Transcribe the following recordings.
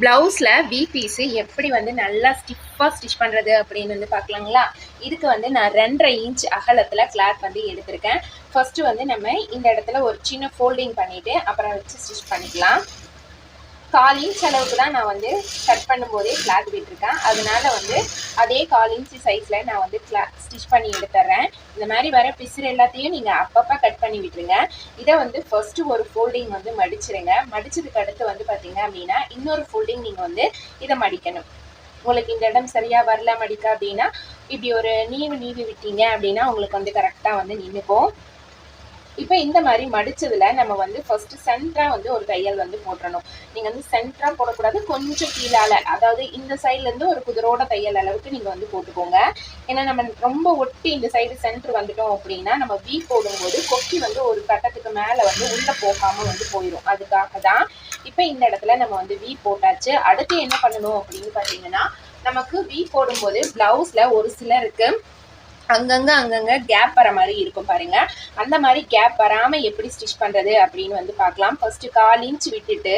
ப்ளவுஸில் we piece எப்படி வந்து நல்லா ஸ்டிஃபாக ஸ்டிச் பண்ணுறது அப்படின்னு வந்து பார்க்கலாங்களா. இதுக்கு வந்து நான் 2.5 இன்ச் அகலத்தில் கிளாத் வந்து எடுத்திருக்கேன். ஃபஸ்ட்டு வந்து நம்ம இந்த இடத்துல ஒரு சின்ன ஃபோல்டிங் பண்ணிவிட்டு அப்புறம் வச்சு ஸ்டிச் பண்ணிக்கலாம். 1/4 இன்ச் அளவுக்கு தான் நான் வந்து கட் பண்ணும்போதே கிளாத் விட்டுருக்கேன். அதனால வந்து அதே 1/4 இன்ச் சைஸில் நான் வந்து ஸ்டிச் பண்ணி எடுத்துட்றேன். இந்த மாதிரி வர பிசுறு எல்லாத்தையும் நீங்கள் அப்பப்போ கட் பண்ணி விட்டுருங்க. இதை வந்து ஃபஸ்ட்டு ஒரு ஃபோல்டிங் வந்து மடிச்சிருங்க. மடிச்சதுக்கு அடுத்து வந்து பார்த்தீங்க அப்படின்னா இன்னொரு ஃபோல்டிங் நீங்கள் வந்து இதை மடிக்கணும். உங்களுக்கு இந்த இடம் சரியாக வரல மடிக்க அப்படின்னா இப்படி ஒரு நீவி விட்டீங்க அப்படின்னா உங்களுக்கு வந்து கரெக்டாக வந்து நின்றுக்கும். இப்போ இந்த மாதிரி மடிச்சதுல நம்ம வந்து ஃபர்ஸ்ட் சென்டரா வந்து ஒரு தையல் வந்து போட்டுறணும். நீங்க வந்து சென்டரா போடக்கூடாது, கொஞ்சம் கீழால, அதாவது இந்த சைட்ல இருந்து ஒரு குதிரோட தையல் அளவுக்கு நீங்க வந்து போட்டுக்கோங்க. ஏன்னா நம்ம ரொம்ப ஒட்டி இந்த சைடு சென்டர் வந்துட்டோம் அப்படின்னா நம்ம வீ போடும்போது கொக்கி வந்து ஒரு கட்டத்துக்கு மேல வந்து உள்ள போகாம வந்து போயிடும். அதுக்காக தான் இப்போ இந்த இடத்துல நம்ம வந்து வீ போட்டாச்சு. அடுத்து என்ன பண்ணணும் அப்படின்னு பார்த்தீங்கன்னா, நமக்கு வீ போடும்போது பிளவுஸ்ல ஒரு சிலருக்கு அங்கங்கே கேப் வர மாதிரி இருக்கும் பாருங்க. அந்த மாதிரி கேப் வராமல் எப்படி ஸ்டிச் பண்ணுறது அப்படின்னு வந்து பார்க்கலாம். ஃபஸ்ட்டு 1/4 இன்ச் விட்டுட்டு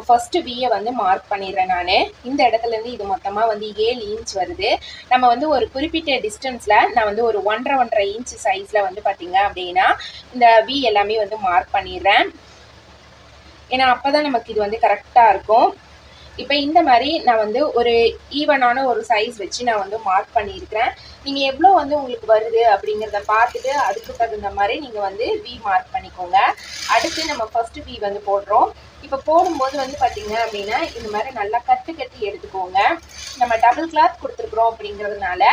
ஃபஸ்ட்டு வீயை வந்து மார்க் பண்ணிடுறேன். நான் இந்த இடத்துலேருந்து இது மொத்தமாக வந்து 7 இன்ச் வருது. நம்ம வந்து ஒரு குறிப்பிட்ட டிஸ்டன்ஸில் நான் வந்து ஒரு 1.5 இன்ச் சைஸில் வந்து பார்த்தீங்க அப்படின்னா இந்த வீ எல்லாமே வந்து மார்க் பண்ணிடுறேன். ஏன்னா அப்போ தான் நமக்கு இது வந்து கரெக்டாக இருக்கும். இப்போ இந்த மாதிரி நான் வந்து ஒரு ஈவனான ஒரு சைஸ் வச்சு நான் வந்து மார்க் பண்ணியிருக்கிறேன். நீங்கள் எவ்வளோ வந்து உங்களுக்கு வருது அப்படிங்கிறத பார்த்துட்டு அதுக்கு தகுந்த மாதிரி நீங்கள் வந்து வி மார்க் பண்ணிக்கோங்க. அடுத்து நம்ம ஃபஸ்ட்டு வி வந்து போடுறோம். இப்போ போடும்போது வந்து பார்த்தீங்க அப்படின்னா இந்த மாதிரி நல்லா கட்டி எடுத்துக்கோங்க. நம்ம டபுள் கிளாத் கொடுத்துருக்குறோம் அப்படிங்கிறதுனால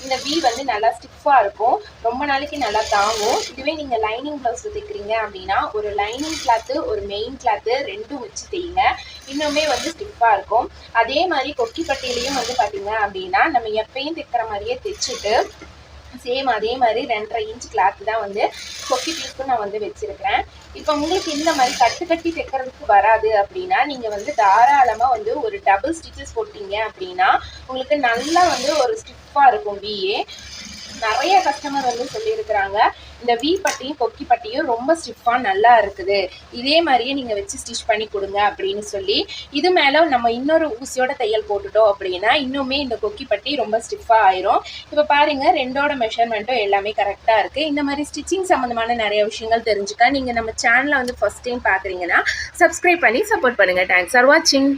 இந்த வி வந்து நல்லா ஸ்டிஃபாக இருக்கும், ரொம்ப நாளைக்கு நல்லா தாங்கும். இதுவே நீங்கள் லைனிங் ப்ளவுஸ் தைக்கிறீங்க அப்படின்னா ஒரு லைனிங் கிளாத்து ஒரு மெயின் கிளாத்து ரெண்டும் வச்சு தைங்க, இன்னுமே வந்து ஸ்டிஃபாக இருக்கும். அதே மாதிரி கொக்கி பட்டியிலையும் வந்து பார்த்தீங்க அப்படின்னா நம்ம எப்பயும் தைக்கிற மாதிரியே தைச்சிட்டு சேம் அதே மாதிரி 2.5 இன்ச் கிளாத் தான் வந்து கொக்கி பீஸ்க்கும் நான் வந்து வச்சிருக்கிறேன். இப்போ உங்களுக்கு இந்த மாதிரி கட்டி தைக்கிறதுக்கு வராது அப்படின்னா நீங்கள் வந்து தாராளமாக வந்து ஒரு டபுள் ஸ்டிச்சஸ் போட்டீங்க அப்படின்னா உங்களுக்கு நல்லா வந்து ஒரு ஸ்டிஃபாக இருக்கும் வீயே. நிறைய கஸ்டமர் வந்து சொல்லியிருக்கிறாங்க இந்த வி பட்டியும் கொக்கி பட்டியும் ரொம்ப ஸ்டிஃபாக நல்லா இருக்குது, இதே மாதிரியே நீங்கள் வச்சு ஸ்டிச் பண்ணி கொடுங்க அப்படின்னு சொல்லி. இது மேலே நம்ம இன்னொரு ஊசியோட தையல் போட்டுட்டோம் அப்படின்னா இன்னுமே இந்த கொக்கி பட்டி ரொம்ப ஸ்டிஃபாக ஆயிரும். இப்போ பாருங்கள் ரெண்டோட மெஷர்மெண்ட்டும் எல்லாமே கரெக்டாக இருக்குது. இந்த மாதிரி ஸ்டிச்சிங் சம்மந்தமான நிறைய விஷயங்கள் தெரிஞ்சுக்க நீங்கள் நம்ம சேனலை வந்து ஃபஸ்ட் டைம் பார்க்குறீங்கன்னா சப்ஸ்கிரைப் பண்ணி சப்போர்ட் பண்ணுங்கள். தேங்க்ஸ் ஃபார் வாட்சிங்.